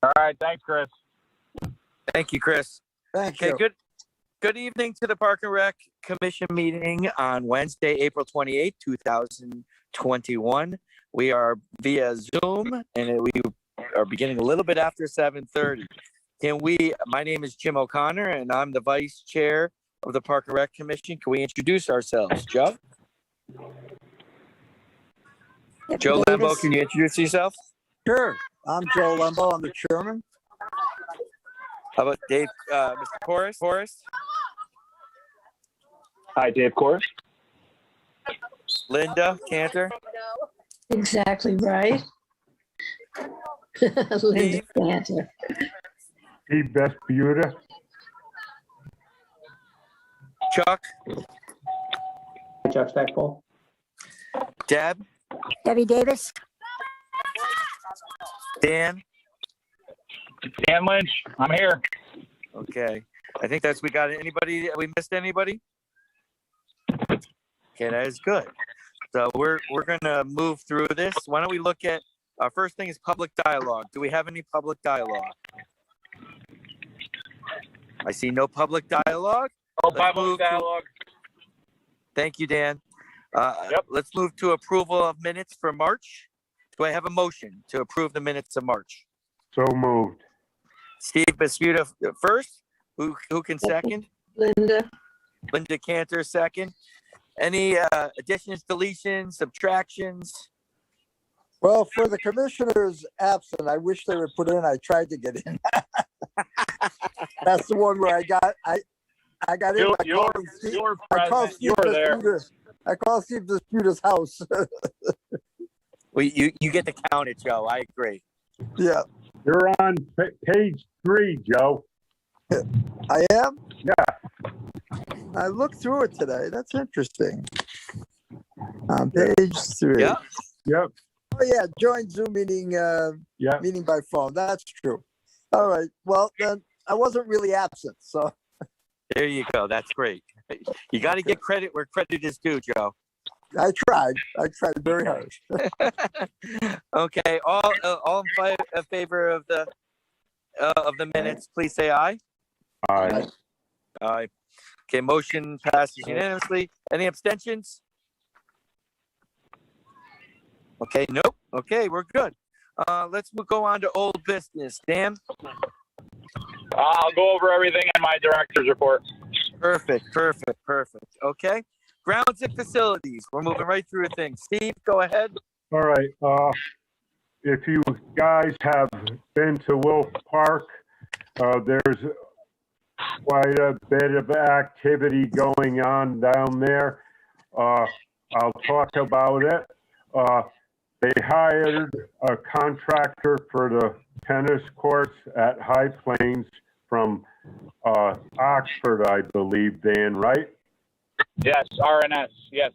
All right. Thanks, Chris. Thank you, Chris. Thank Okay, you. good evening to the Park and Rec Commission meeting on Wednesday, April 28th, 2021. We are via Zoom, and we are beginning a little bit after 7:30. My name is Jim O'Connor, and I'm the Vice Chair of the Park and Rec Commission. Can we introduce ourselves, Joe? Joe Lembo, can you introduce yourself? Sure. I'm Joe Lembo. I'm the chairman. How about Dave, Mr. Forrest? Hi, Dave Corus. Linda Cantor? Exactly right. Linda Cantor. Steve Vesputa. Chuck? Chuck Stackpole. Deb? Debbie Davis. Dan? Dan Lynch. I'm here. Okay. I think we got it. Anybody? We missed anybody? Okay, that is good. So we're gonna move through this. Why don't we look at our first thing is public dialogue. Do we have any public dialogue? I see no public dialogue. Oh, Let's public move to- dialogue. Thank you, Dan. Yep. Let's move to approval of minutes for March. Do I have a motion to approve the minutes of March? So moved. Steve Vesputa first. Who can second? Linda. Linda Cantor second. Any additions, deletions, subtractions? Well, for the commissioners absent, I wish they were put in. I tried to get in. That's the one where I got in. You're present. You were there. I called Steve Disputa's house. Well, you get to count it, Joe. I agree. Yeah, You're on page 3, Joe. I am. Yeah. I looked through it today. That's interesting. On page 3. Yeah. Yep. Oh yeah, join Zoom meeting. Yep. Meeting by phone. That's true. All right. Well, then I wasn't really absent, so. There you go. That's great. You got to get credit where credit is due, Joe. I tried very hard. Okay. All in favor of the minutes, please say aye. All right. Aye. Okay. Motion passes unanimously. Any abstentions? Okay. Nope. Okay. We're good. Let's go on to old business. Dan? I'll go over everything in my director's report. Perfect. Okay. Grounds and facilities. We're moving right through things. Steve, go ahead. All right. If you guys have been to Wolf Park, there's quite a bit of activity going on down there. I'll talk about it. They hired a contractor for the tennis courts at High Plains from Oxford, I believe, Dan, right? Yes, RNS. Yes.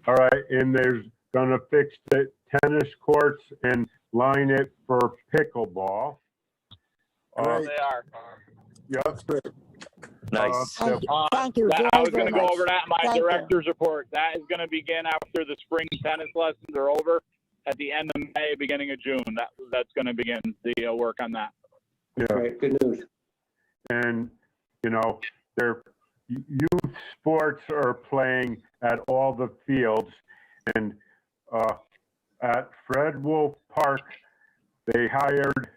All right, and they're gonna fix the tennis courts and line it for pickleball. Great. They are. Yep. That's great. Nice. Thank you I very, was going very to go much. over that in my Thank you. director's report. That is going to begin after the spring tennis lessons are over at the end of May, beginning of June. That's going to begin the work on that. Yeah, Great, good news. and you know, their youth sports are playing at all the fields, and at Fred Wolf Park, they hired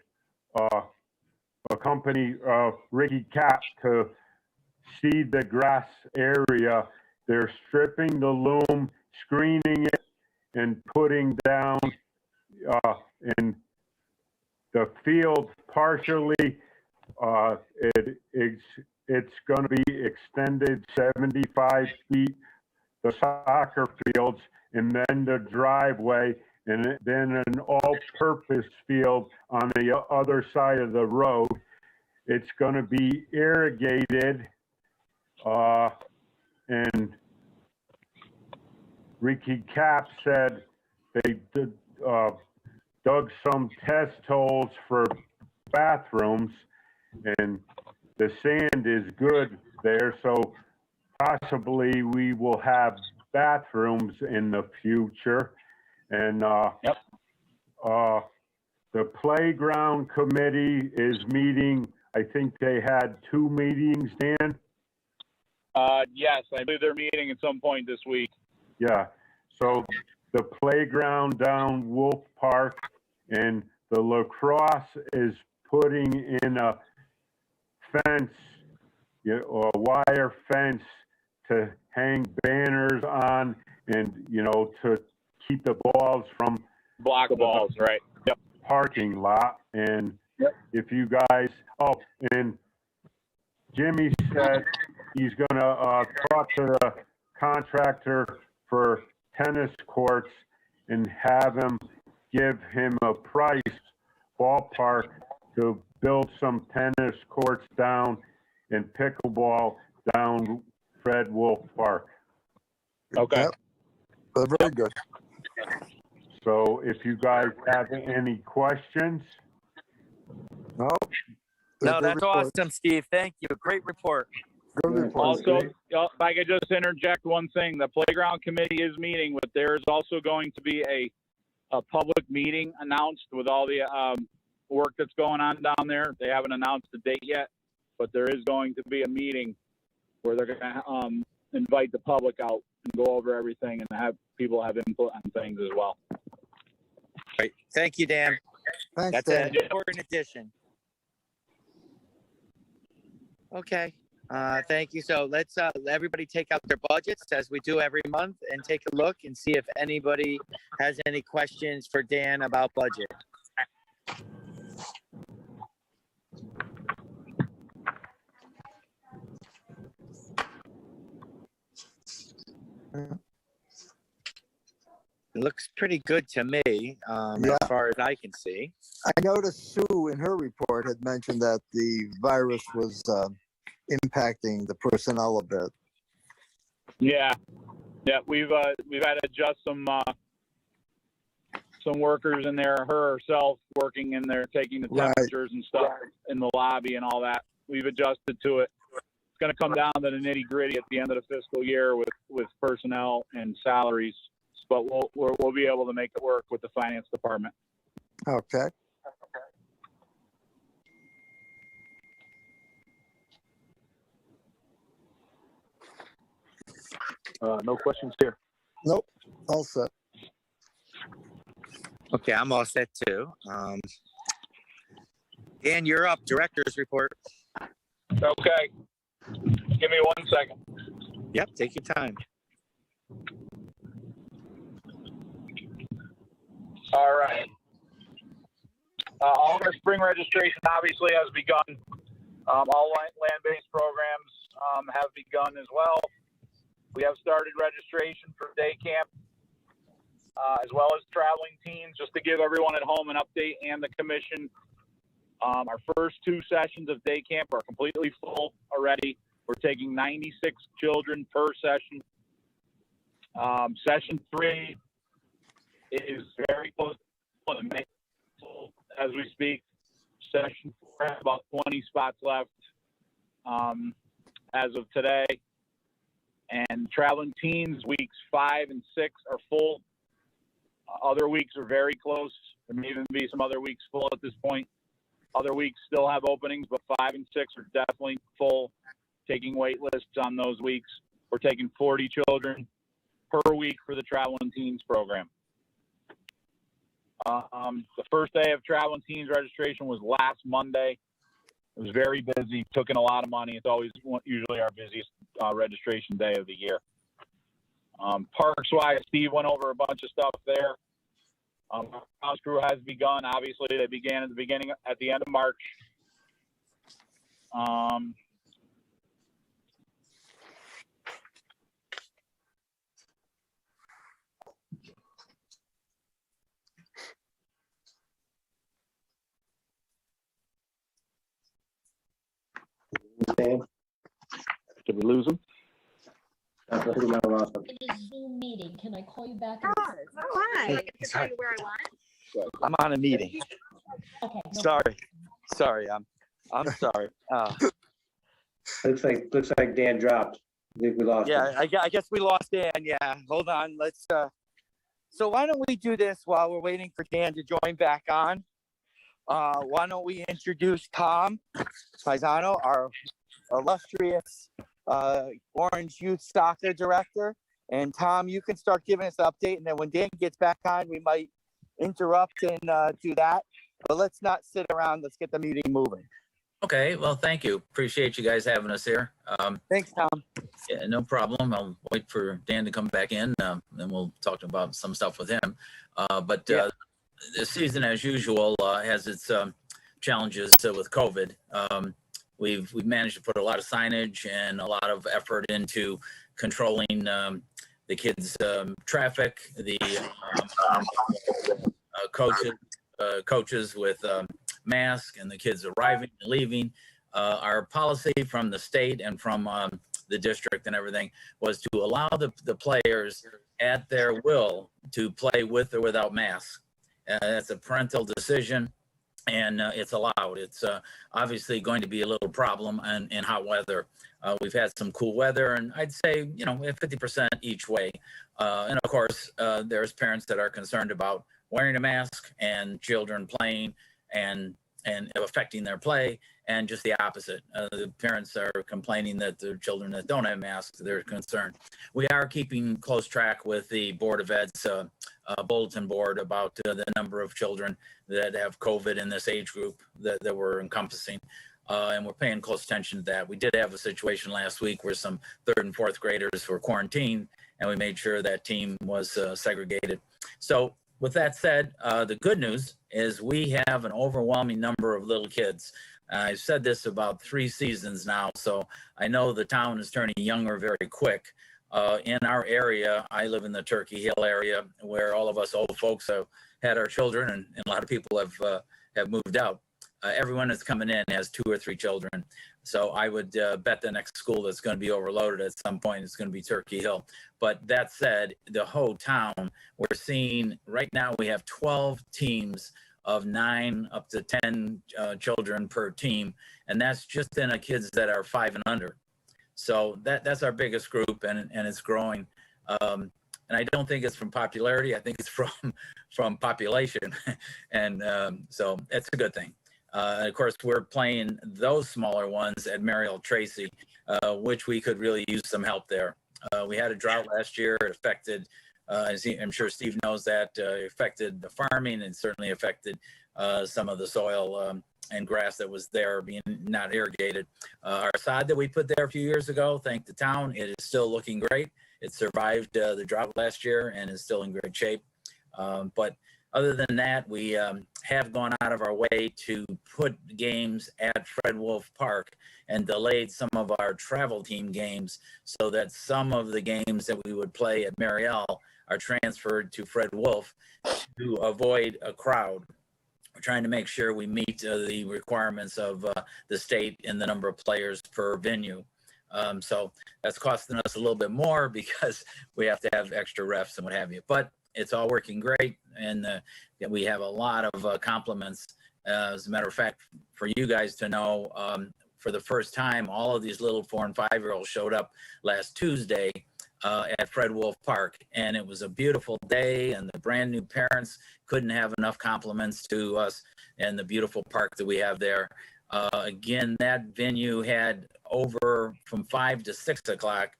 a company, Ricky Cap, to seed the grass area. They're stripping the loam, screening it, and putting down in the field partially. It's going to be extended 75 feet, the soccer fields, and then the driveway, and then an all-purpose field on the other side of the road. It's going to be irrigated, and Ricky Cap said they dug some test holes for bathrooms, and the sand is good there, so possibly we will have bathrooms in the future. And The playground committee is meeting, I think they had 2 meetings, Dan? Yes, I believe they're meeting at some point this week. Yeah, so the playground down Wolf Park and the lacrosse is putting in a fence, or a wire fence to hang banners on and, to keep the balls from Block balls, right? Yep. parking lot. And if you guys, and Jimmy said he's gonna talk to the contractor for tennis courts and have him give him a price ballpark to build some tennis courts down and pickleball down Fred Wolf Park. Okay. Yep. Very good. So if you guys have any questions, No. No, Good that's report. awesome, Steve. Thank you. Great report. Good report. Also, if I could just interject one thing, the playground committee is meeting, but there's also going to be a public meeting announced with all the work that's going on down there. They haven't announced the date yet, but there is going to be a meeting where they're going to invite the public out and go over everything and have people have input on things as well. Great. Thank you, Dan. Thanks, That's Dan. an important addition. Okay. Thank you. So let's everybody take out their budgets as we do every month and take a look and see if anybody has any questions for Dan about budget. It looks pretty good to me, Yeah. as far as I can see. I noticed Sue in her report had mentioned that the virus was impacting the personnel a bit. Yeah, we've had to adjust some workers in there, her herself working in there, taking the Right. temperatures and stuff in the lobby and all that. We've adjusted to it. It's going to come down to the nitty gritty at the end of the fiscal year with personnel and salaries, but we'll be able to make it work with the finance department. Okay. No questions here. Nope. All set. Okay, I'm all set too. Dan, you're up. Director's report. Okay. Give me 1 second. Yep, take your time. All right. All of our spring registration obviously has begun. All land-based programs have begun as well. We have started registration for day camp, as well as traveling teams, just to give everyone at home an update and the commission. Our first 2 sessions of day camp are completely full already. We're taking 96 children per session. Session 3 is very close to May as we speak. Session 4 has about 20 spots left as of today. And traveling teams weeks 5 and 6 are full. Other weeks are very close. There may even be some other weeks full at this point. Other weeks still have openings, but 5 and 6 are definitely full. Taking wait lists on those weeks. We're taking 40 children per week for the traveling teams program. The first day of traveling teams registration was last Monday. It was very busy, took in a lot of money. It's always usually our busiest registration day of the year. Parks-wise, Steve went over a bunch of stuff there. House crew has begun. Obviously, they began at the end of March. Did we lose him? In a Zoom meeting, can I call you back? Hi. I'm on a meeting. Okay. no Sorry. I'm sorry. Looks like Dan dropped. I think we lost him. Yeah, I guess we lost Dan. Yeah, hold on. Let's. So why don't we do this while we're waiting for Dan to join back on? why don't we introduce Tom Paisano, our illustrious Orange Youth Soccer Director. And Tom, you can start giving us an update. And then when Dan gets back on, we might interrupt and do that. But let's not sit around. Let's get the meeting moving. Okay, well, thank you. Appreciate you guys having us here. Thanks, Tom. Yeah, no problem. I'll wait for Dan to come back in, and we'll talk about some stuff with him. But the season, as usual, has its challenges with COVID. We've managed to put a lot of signage and a lot of effort into controlling the kids' traffic, the coaches with masks, and the kids arriving and leaving. Our policy from the state and from the district and everything was to allow the players at their will to play with or without masks. That's a parental decision, and it's allowed. It's obviously going to be a little problem in hot weather. We've had some cool weather, and I'd say, 50% each way. And of course, there's parents that are concerned about wearing a mask and children playing and affecting their play, and just the opposite. The parents are complaining that the children that don't have masks, they're concerned. We are keeping close track with the Board of Ed's bulletin board about the number of children that have COVID in this age group that we're encompassing. And we're paying close attention to that. We did have a situation last week where some 3rd and 4th graders were quarantined, and we made sure that team was segregated. So with that said, the good news is we have an overwhelming number of little kids. I've said this about 3 seasons now, so I know the town is turning younger very quick. In our area, I live in the Turkey Hill area, where all of us old folks have had our children, and a lot of people have moved out. Everyone that's coming in has 2 or 3 children. So I would bet the next school that's going to be overloaded at some point is going to be Turkey Hill. But that said, the whole town, we're seeing right now we have 12 teams of 9 up to 10 children per team. And that's just in kids that are 5 and under. So that's our biggest group, and it's growing. And I don't think it's from popularity. I think it's from population. And so it's a good thing. Of course, we're playing those smaller ones at Mariel Tracy, which we could really use some help there. We had a drought last year. It affected, I'm sure Steve knows that, affected the farming, and certainly affected some of the soil and grass that was there being not irrigated. Our sod that we put there a few years ago, thank the town, it is still looking great. It survived the drought last year and is still in great shape. But other than that, we have gone out of our way to put games at Fred Wolf Park and delayed some of our travel team games so that some of the games that we would play at Mariel are transferred to Fred Wolf to avoid a crowd. We're trying to make sure we meet the requirements of the state in the number of players per venue. So that's costing us a little bit more because we have to have extra refs and what have you. But it's all working great, and we have a lot of compliments. As a matter of fact, for you guys to know, for the first time, all of these little 4- and 5-year-olds showed up last Tuesday at Fred Wolf Park, and it was a beautiful day, and the brand new parents couldn't have enough compliments to us and the beautiful park that we have there. Again, that venue had over from 5 to 6 o'clock,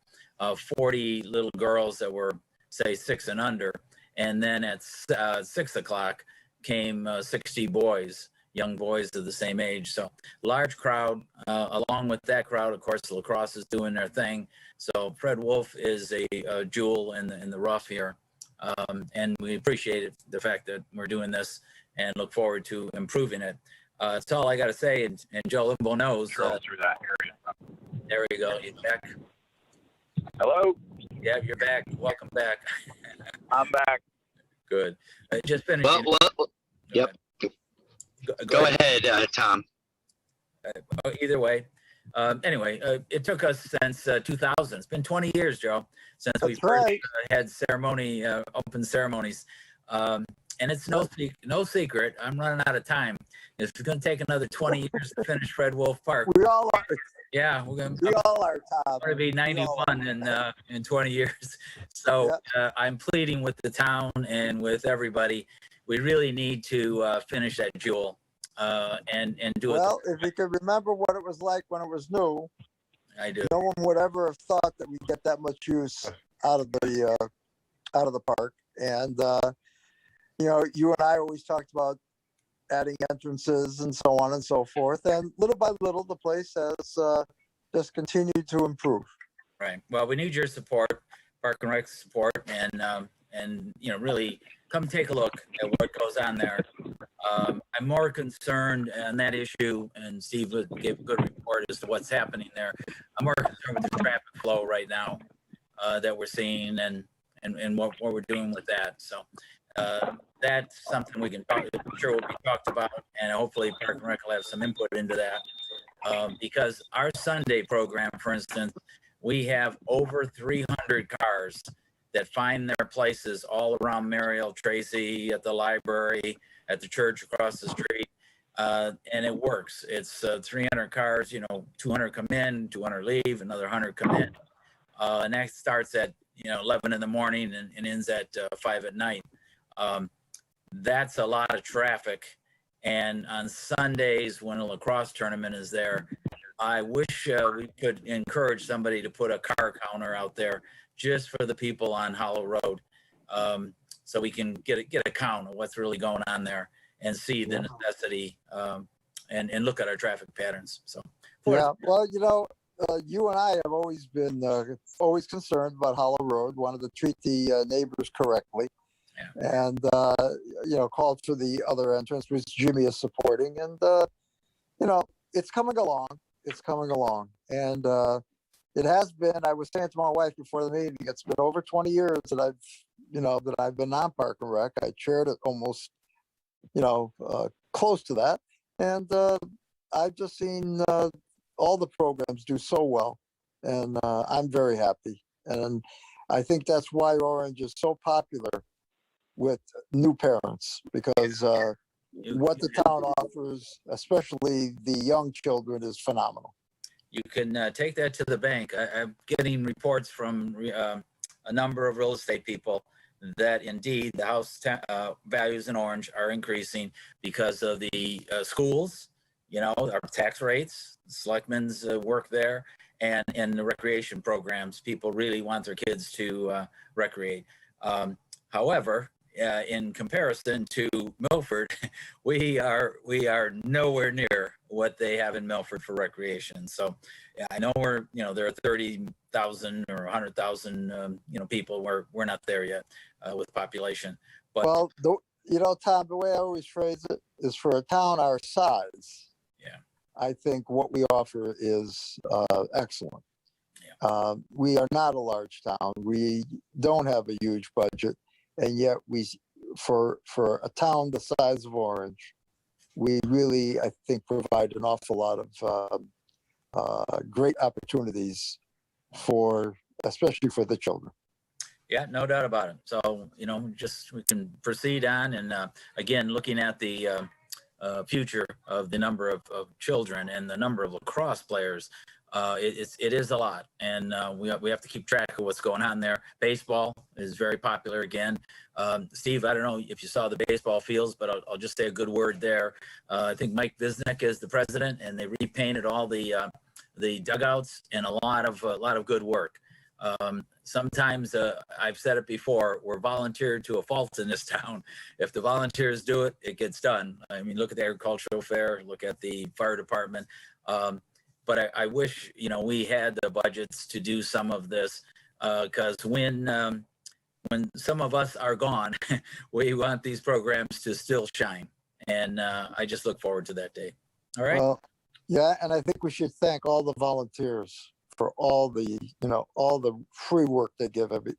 40 little girls that were, say, 6 and under. And then at 6 o'clock came 60 boys, young boys of the same age. So large crowd. Along with that crowd, of course, lacrosse is doing their thing. So Fred Wolf is a jewel in the rough here. And we appreciate the fact that we're doing this and look forward to improving it. That's all I got to say. And Joe Limbo knows. Through that area. There we go. You back? Hello, Yeah, you're back. Welcome back. I'm back. Good. Just finished. Yep. Go ahead, Tom. Either way. Anyway, it took us since 2000. It's been 20 years, Joe, since we That's first right. had open ceremonies. And it's no secret. I'm running out of time. It's going to take another 20 years to finish Fred Wolf Park. We all are. Yeah, we're going We to. all are, Tom. Going to be 91 in 20 years. So I'm pleading with the town and with everybody. We really need to finish that jewel. and do it. Well, if you could remember what it was like when it was new, I do. no one would ever have thought that we'd get that much use out of the park. And you know, you and I always talked about adding entrances and so on and so forth. And little by little, the place has just continued to improve. Right. Well, we need your support, Park and Rec support, and you know, really come take a look at what goes on there. I'm more concerned on that issue, and Steve gave a good report as to what's happening there. I'm more concerned with the traffic flow right now that we're seeing, and what we're doing with that. So that's something we can talk. I'm sure will be talked about, and hopefully Park and Rec will have some input into that. Because our Sunday program, for instance, we have over 300 cars that find their places all around Mariel Tracy, at the library, at the church across the street. And it works. It's 300 cars, you know, 200 come in, 200 leave, another 100 come in. And that starts at, you know, 11 in the morning and ends at 5 at night. That's a lot of traffic. And on Sundays, when a lacrosse tournament is there, I wish we could encourage somebody to put a car counter out there just for the people on Hollow Road, so we can get a count of what's really going on there and see the necessity, and look at our traffic patterns. So, Yeah, well, you know, you and I have always been always concerned about Hollow Road, wanted to treat the neighbors correctly. Yeah. And, you know, called for the other entrance, which Jimmy is supporting. And, you know, it's coming along. It's coming along. And it has been, I was saying to my wife before the meeting, it's been over 20 years that I've been on Park and Rec. I chaired it almost, you know, close to that. And I've just seen all the programs do so well. And I'm very happy. And I think that's why Orange is so popular with new parents, because what the town offers, especially the young children, is phenomenal. you can take that to the bank. I'm getting reports from a number of real estate people that indeed the house values in Orange are increasing because of the schools, you know, our tax rates, selectmen's work there, and the recreation programs. People really want their kids to recreate. However, in comparison to Milford, we are nowhere near what they have in Milford for recreation. So yeah, I know there are 30,000 or 100,000 people. We're not there yet with population. But Well, Tom, the way I always phrase it is, for a town our size, yeah, I think what we offer is excellent. Yeah. We are not a large town. We don't have a huge budget. And yet for a town the size of Orange, we really, I think, provide an awful lot of great opportunities especially for the children. Yeah, no doubt about it. So, we can proceed on. And again, looking at the future of the number of children and the number of lacrosse players, it is a lot. And we have to keep track of what's going on there. Baseball is very popular again. Steve, I don't know if you saw the baseball fields, but I'll just say a good word there. I think Mike Visnick is the president, and they repainted all the dugouts, and a lot of good work. Sometimes I've said it before, we're volunteered to a fault in this town. If the volunteers do it, it gets done. I mean, look at the agricultural fair, look at the fire department. But I wish, we had the budgets to do some of this, because when some of us are gone, we want these programs to still shine. And I just look forward to that day. All right. Well, yeah, and I think we should thank all the volunteers for all the free work they give us. And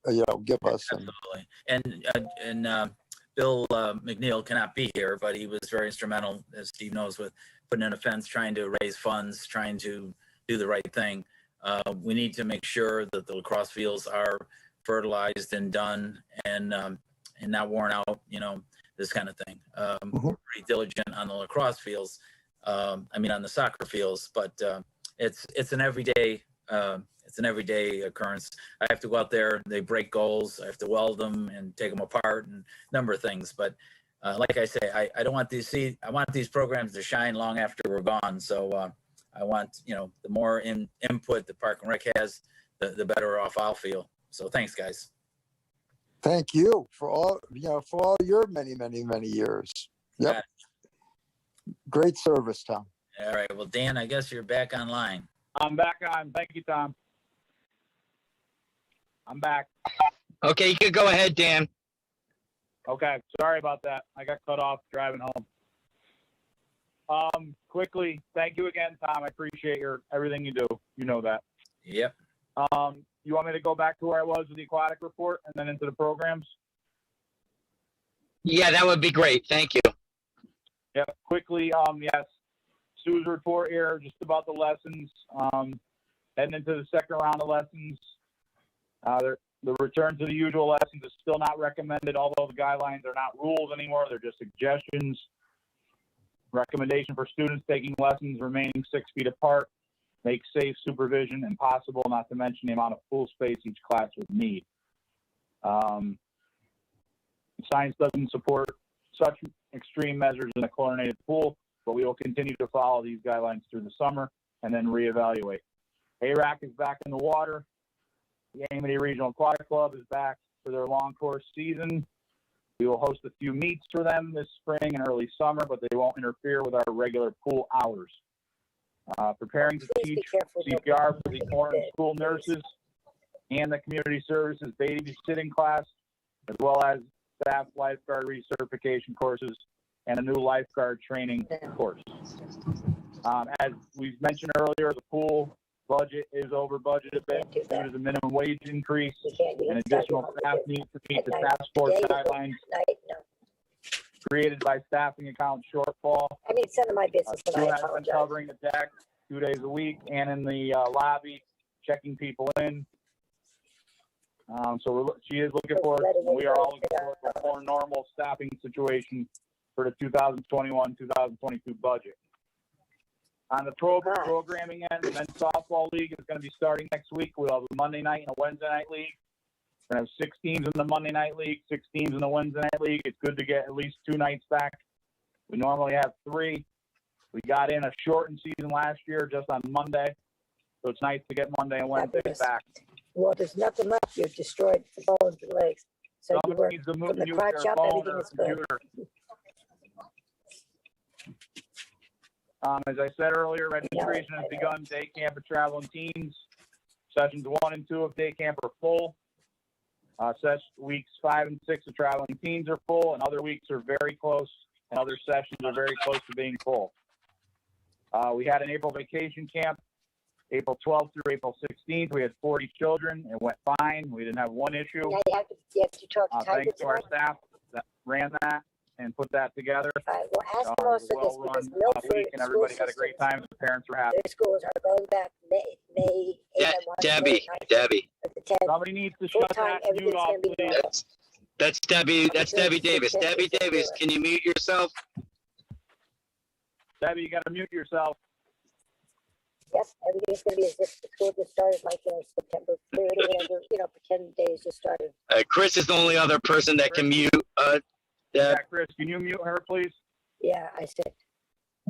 Absolutely. And Bill McNeil cannot be here, but he was very instrumental, as Steve knows, with putting in a fence, trying to raise funds, trying to do the right thing. We need to make sure that the lacrosse fields are fertilized and done, and not worn out, this kind of thing. We're pretty diligent on the lacrosse fields. On the soccer fields, but it's an everyday occurrence. I have to go out there. They break goals. I have to weld them and take them apart, and a number of things. But like I say, I don't want I want these programs to shine long after we're gone. So I want, the more input the Park and Rec has, the better off I'll feel. So thanks, guys. Thank you for all, for all your many, many, many years. Yep. Great service, Tom. All right. Well, Dan, I guess you're back online. I'm back on. Thank you, Tom. I'm back. Okay, you could go ahead, Dan. Okay, sorry about that. I got cut off driving home. Quickly, thank you again, Tom. I appreciate everything you do. You know that. Yep. You want me to go back to where I was with the aquatic report and then into the programs? Yeah, that would be great. Thank you. Yeah, quickly, yes. Sue's report here, just about the lessons. Heading into the second round of lessons. The return to the usual lessons is still not recommended, although the guidelines are not rules anymore. They're just suggestions. Recommendation for students taking lessons remaining 6 feet apart makes safe supervision impossible, not to mention the amount of pool space each class would need. Science doesn't support such extreme measures in a chlorinated pool, but we will continue to follow these guidelines through the summer and then reevaluate. ARAC is back in the water. The Amity Regional Aquatic Club is back for their long course season. We will host a few meets for them this spring and early summer, but they won't interfere with our regular pool hours. Preparing to teach CPR for the Orange School nurses and the community services babysitting class, as well as staff lifeguard recertification courses and a new lifeguard training course. As we've mentioned earlier, the pool budget is over budget a bit due to the minimum wage increase and additional staff needs to meet the task force guidelines created by staffing account shortfall. I mean, it's none of my business, and Sue I has been apologize. covering the deck 2 days a week and in the lobby, checking people in. So she is looking forward, and we are all looking forward to a more normal staffing situation for the 2021-2022 budget. On the programming end, the men's softball league is going to be starting next week. We'll have a Monday night and a Wednesday night league. We're going to have 6 teams in the Monday night league, 6 teams in the Wednesday night league. It's good to get at least 2 nights back. We normally have 3. We got in a shortened season last year just on Monday, so it's nice to get Monday and Wednesday back. Well, there's nothing left. You've destroyed the bones and legs. So you Someone work needs to from move the use crotch their up, phone everything or is good. computer. As I said earlier, registration has begun. Day camp for traveling teens. Sessions 1 and 2 of day camp are full. Weeks 5 and 6 of traveling teens are full, and other weeks are very close, and other sessions are very close to being full. We had an April vacation camp, April 12th through April 16th. We had 40 children. It went fine. We didn't have one issue. Now you have to talk to Tiger Thanks to our tonight. staff that ran that and put that together. Well, ask them It was also a this, well-run because Milford week, and School everybody had a great Systems, time. The parents were happy. their schools are going back May 8th. I want to say Debbie, 9th, Debbie. but the 10th. Somebody needs to shut Full-time, that mute everything's off, gonna be please. normal. That's Debbie. That's Debbie Davis. Debbie Davis, can you mute yourself? Debbie, you got to mute yourself. Yes, everything's going to be as if the school just started like September 3rd or whatever, for 10 days just started. Chris is the only other person that can mute. Yeah, Chris, can you mute her, please? Yeah, I said,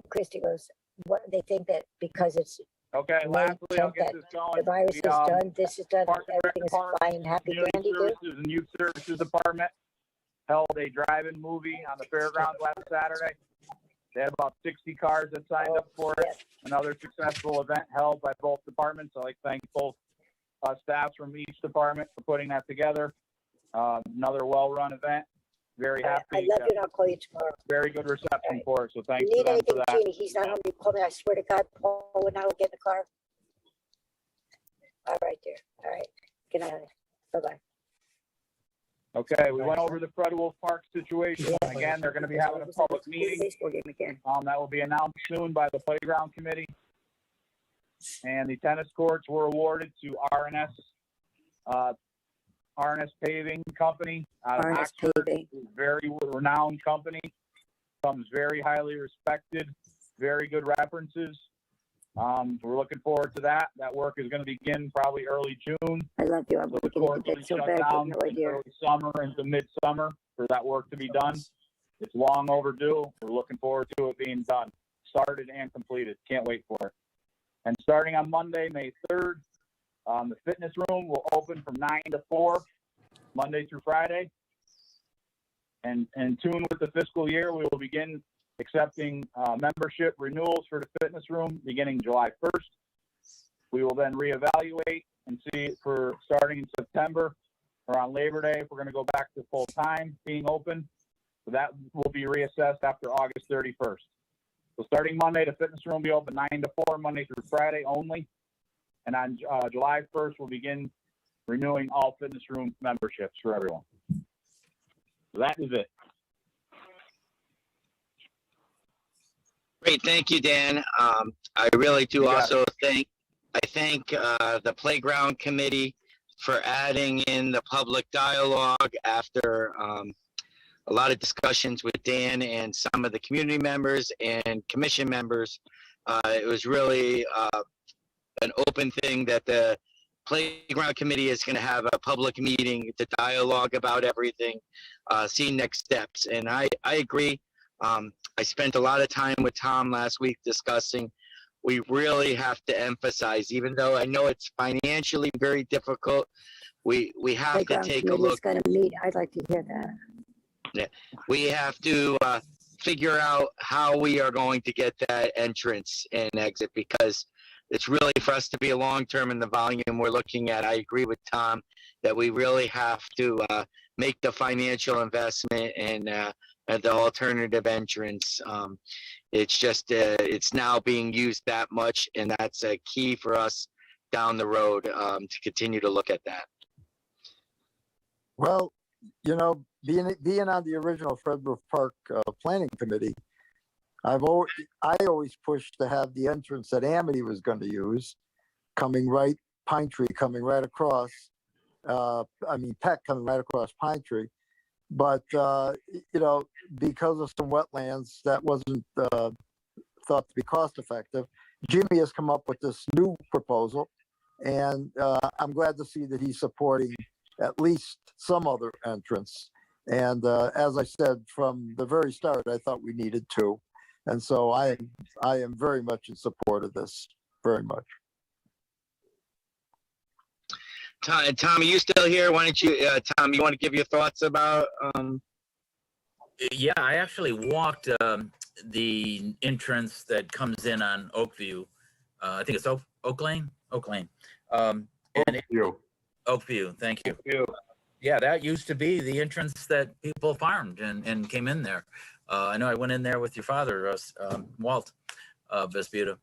Christy goes, what, they think that because it's, Okay, May lastly, I'll 10th get that this going. the virus is done, this is done, Park and Rec everything is Department, fine, happy Community dandy, dude. Services and Youth Services Department held a drive-in movie on the fairgrounds last Saturday. They had about 60 cars that signed up for it. Yes. Another successful event held by both departments. I'd like to thank both staffs from each department for putting that together. Another well-run event. Very happy. I love you and I'll call you tomorrow. Very good reception for it, so You thanks to need them for anything, that. Jeannie, he's not home, you call me, I swear to God, Paul would not get in the car. All right, dear, all right, good night, honey. Bye-bye. Okay, we went over the Fred Wolf Park situation. Again, they're going to be having a public meeting. Baseball game again. That will be announced soon by the playground committee. And the tennis courts were awarded to RNS Paving Company out of RNS Oxford. Paving. Very renowned company. Comes very highly respected, very good references. We're looking forward to that. That work is going to begin probably early June. I love you, I'm So the looking at court the will bed so shut bad, you have down no in idea. early summer into midsummer for that work to be done. It's long overdue. We're looking forward to it being done, started and completed. Can't wait for it. And starting on Monday, May 3rd, the fitness room will open from 9 to 4, Monday through Friday. And in tune with the fiscal year, we will begin accepting membership renewals for the fitness room beginning July 1st. We will then reevaluate and see for starting in September around Labor Day if we're going to go back to full time being open. So that will be reassessed after August 31st. So starting Monday, the fitness room will be open 9 to 4, Monday through Friday only. And on July 1st, we'll begin renewing all fitness room memberships for everyone. So that is it. Great, thank you, Dan. I really do You got also thank the Playground Committee for adding in the public dialogue after a lot of discussions with Dan and some of the community members and commission members. It was really an open thing that the Playground Committee is going to have a public meeting to dialogue about everything, see next steps. And I agree. I spent a lot of time with Tom last week discussing, we really have to emphasize, even though I know it's financially very difficult, we have to Playground take a committee's look. gonna meet. I'd like to hear that. We have to figure out how we are going to get that entrance and exit, because it's really for us to be a long-term in the volume we're looking at. I agree with Tom that we really have to make the financial investment and the alternative entrance. It's just, it's now being used that much, and that's a key for us down the road to continue to look at that. Well, you know, being on the original Fred Wolf Park Planning Committee, I always pushed to have the entrance that Amity was going to use, coming right, Pine Tree coming right across, Peck coming right across Pine Tree. But, you know, because of some wetlands, that wasn't thought to be cost effective. Jimmy has come up with this new proposal, and I'm glad to see that he's supporting at least some other entrance. And as I said from the very start, I thought we needed two. And so I am very much in support of this, very much. Tom, are you still here? Why don't you, Tom, you want to give your thoughts about? Yeah, I actually walked the entrance that comes in on Oakview. I think it's Oak Lane. And Oakview, thank you. Yeah, that used to be the entrance that people farmed and came in there. I know I went in there with your father, Walt Vesputa.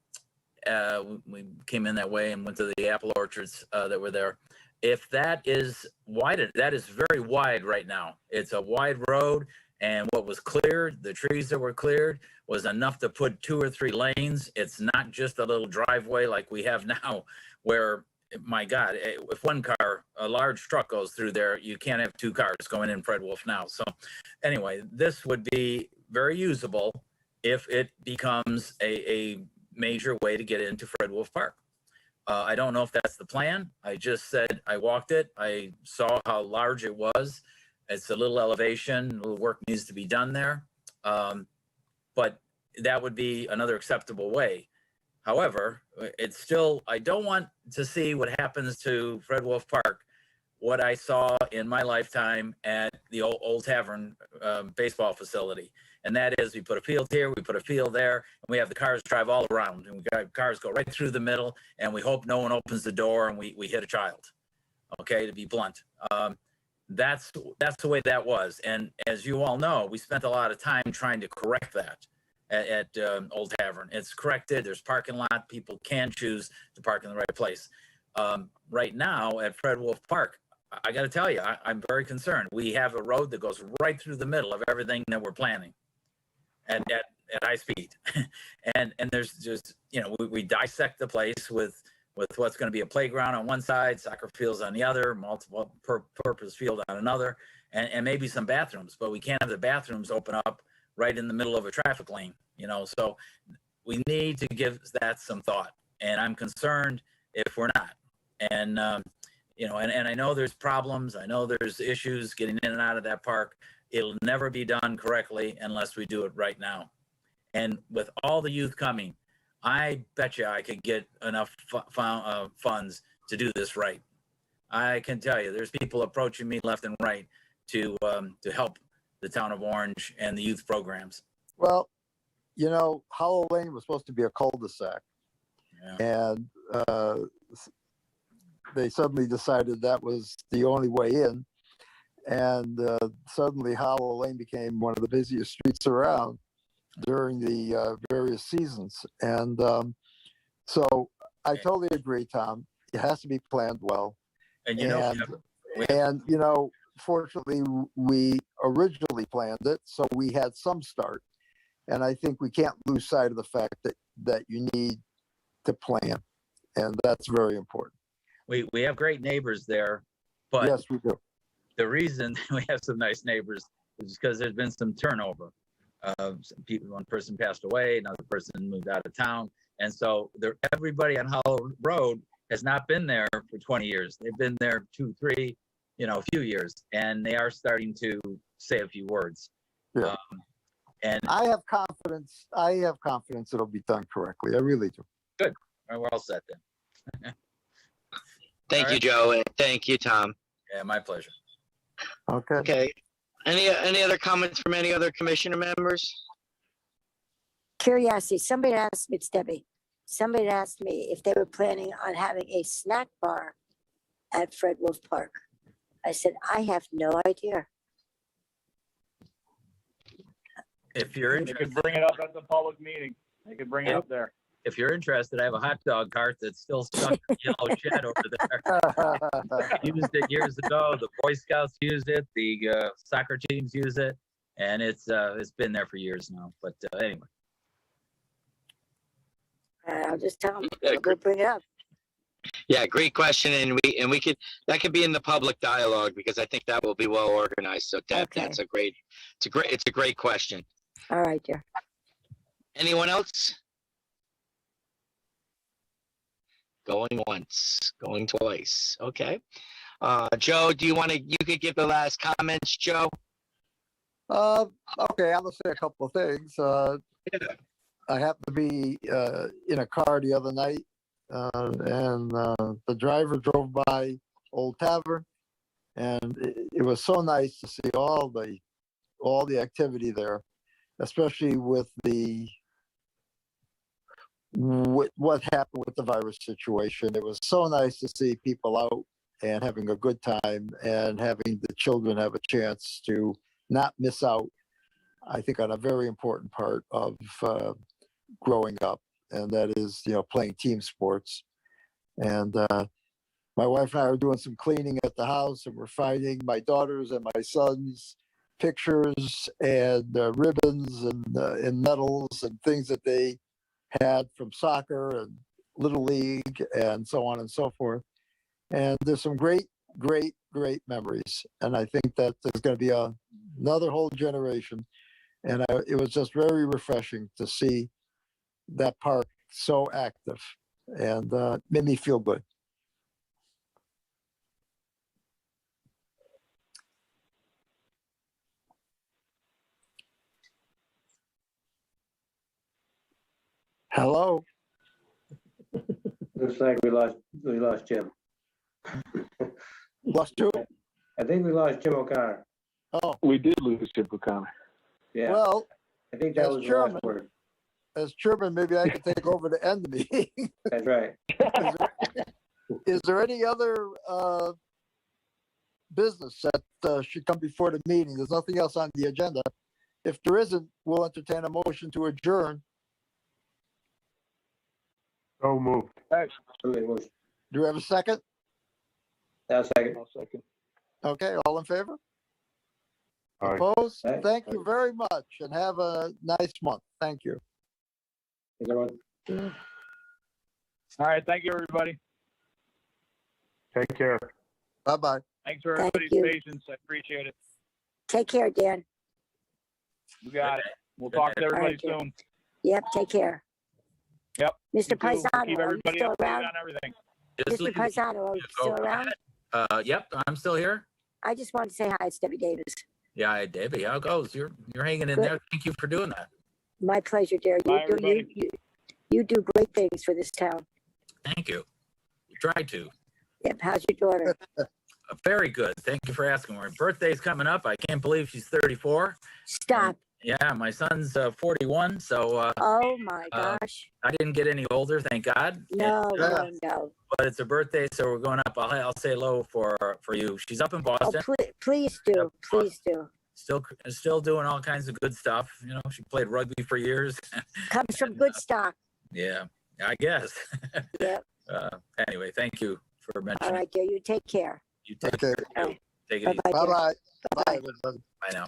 We came in that way and went to the apple orchards that were there. If that is wide, that is very wide right now. It's a wide road, and what was cleared, the trees that were cleared, was enough to put 2 or 3 lanes. It's not just a little driveway like we have now, where, my God, if one car, a large truck goes through there, you can't have 2 cars going in Fred Wolf now. So anyway, this would be very usable if it becomes a major way to get into Fred Wolf Park. I don't know if that's the plan. I just said I walked it. I saw how large it was. It's a little elevation, a little work needs to be done there. But that would be another acceptable way. However, it's still, I don't want to see what happens to Fred Wolf Park, what I saw in my lifetime at the old Tavern baseball facility. And that is, we put a field here, we put a field there, and we have the cars drive all around, and we got cars go right through the middle, and we hope no one opens the door and we hit a child. Okay, to be blunt. That's the way that was. And as you all know, we spent a lot of time trying to correct that at Old Tavern. It's corrected. There's parking lot. People can choose to park in the right place. Right now at Fred Wolf Park, I got to tell you, I'm very concerned. We have a road that goes right through the middle of everything that we're planning at high speed. and there's just, you know, we dissect the place with what's going to be a playground on one side, soccer fields on the other, multiple purpose field on another, and maybe some bathrooms, but we can't have the bathrooms open up right in the middle of a traffic lane, you know, so we need to give that some thought, and I'm concerned if we're not. And, you know, and I know there's problems. I know there's issues getting in and out of that park. it'll never be done correctly unless we do it right now. And with all the youth coming, I bet you I could get enough funds to do this right. I can tell you, there's people approaching me left and right to help the town of Orange and the youth programs. Well, you know, Hollow Lane was supposed to be a cul-de-sac, Yeah. and they suddenly decided that was the only way in, and suddenly Hollow Lane became one of the busiest streets around during the various seasons. And so I totally agree, Tom. It has to be planned well. And you know, And you know, fortunately, we originally planned it, so we had some start. And I think we can't lose sight of the fact that you need to plan, and that's very important. we have great neighbors there, but Yes, we do. the reason we have some nice neighbors is because there's been some turnover. One person passed away, another person moved out of town, and so everybody on Hollow Road has not been there for 20 years. They've been there 2, 3, a few years, and they are starting to say a few words. Yeah. And I have confidence. It'll be done correctly. I really do. we're all set then. Thank All you, right. Joe, and thank you, Tom. Yeah, my pleasure. Okay. Okay. Any other comments from any other commissioner members? Curiosity, somebody asked me, it's Debbie, somebody asked me if they were planning on having a snack bar at Fred Wolf Park. I said, I have no idea. If you're They could interested, bring it up at the public meeting. They could bring it up there. if you're interested, I have a hot dog cart that's still stuck in the yellow shed over there. Used it years ago. The Boy Scouts used it. The soccer teams use it, and it's been there for years now. But anyway, I'll just tell them, Yeah, we'll bring it up. Yeah, great question, and we could that could be in the public dialogue because I think that will be well organized. So Okay. it's a great question. All right, dear. Anyone else? Going once, going twice. Okay. Joe, you could give the last comments, Joe? Okay, I'm gonna say a couple of things. I happened to be in a car the other night, and the driver drove by Old Tavern, and it was so nice to see all the activity there, especially with what happened with the virus situation. It was so nice to see people out and having a good time and having the children have a chance to not miss out, I think, on a very important part of growing up, and that is, playing team sports. And my wife and I are doing some cleaning at the house, and we're finding my daughters and my sons' pictures and ribbons and medals and things that they had from soccer and Little League and so on and so forth. And there's some great memories. And I think that there's going to be another whole generation. And it was just very refreshing to see that park so active, and made me feel good. Hello. Looks like we lost Jim. Lost you? I think we lost Jim O'Connor. Oh, We did lose Jim O'Connor. Yeah, well, I think that as was the last chairman- word. as chairman, maybe I can take over to end the meeting. That's right. Is there any other business that should come before the meeting? There's nothing else on the agenda. If there isn't, we'll entertain a motion to adjourn. So moved. Somebody motion. Do we have a second? I'll second. I'll second. Okay, all in favor? Aye. Opposed? Aye. Thank you very much, and have a nice month. Thank you. Is everyone- All right, thank you, everybody. Take care. Bye-bye. Thanks for Thank everybody's you. patience. I appreciate it. Take care, Dan. You got it. We'll Good talk to night. everybody All right, soon. Yep, take care. Yep. Mr. You too. Paisano, Keep are you everybody still updated around? on everything. just Mr. leave it. Paisano, are you Go still around? Yep, I'm still here. I just wanted to say hi, it's Debbie Davis. Yeah, Debbie, how it goes? You're hanging in Good. there. Thank you for doing that. My pleasure, dear. Bye, You do, everybody. you do great things for this town. Thank you. We try to. Yep. How's your daughter? Very good. Thank you for asking. Her birthday's coming up. I can't believe she's 34. Stop. Yeah, my son's 41, so Oh my uh, gosh. I didn't get any older, thank God. No, Yeah. no, no. But it's a birthday, so we're going up. I'll say hello for you. She's up in Oh, Boston, please do. Please do. still doing all kinds of good stuff. You know, she played rugby for years. Comes from good stock. Yeah, I guess. Yep. Anyway, thank you for All mentioning. right, dear. You take care. You take Okay. care. Take it easy. Bye-bye. dear. Bye-bye. Bye, Bye. everybody. Bye now.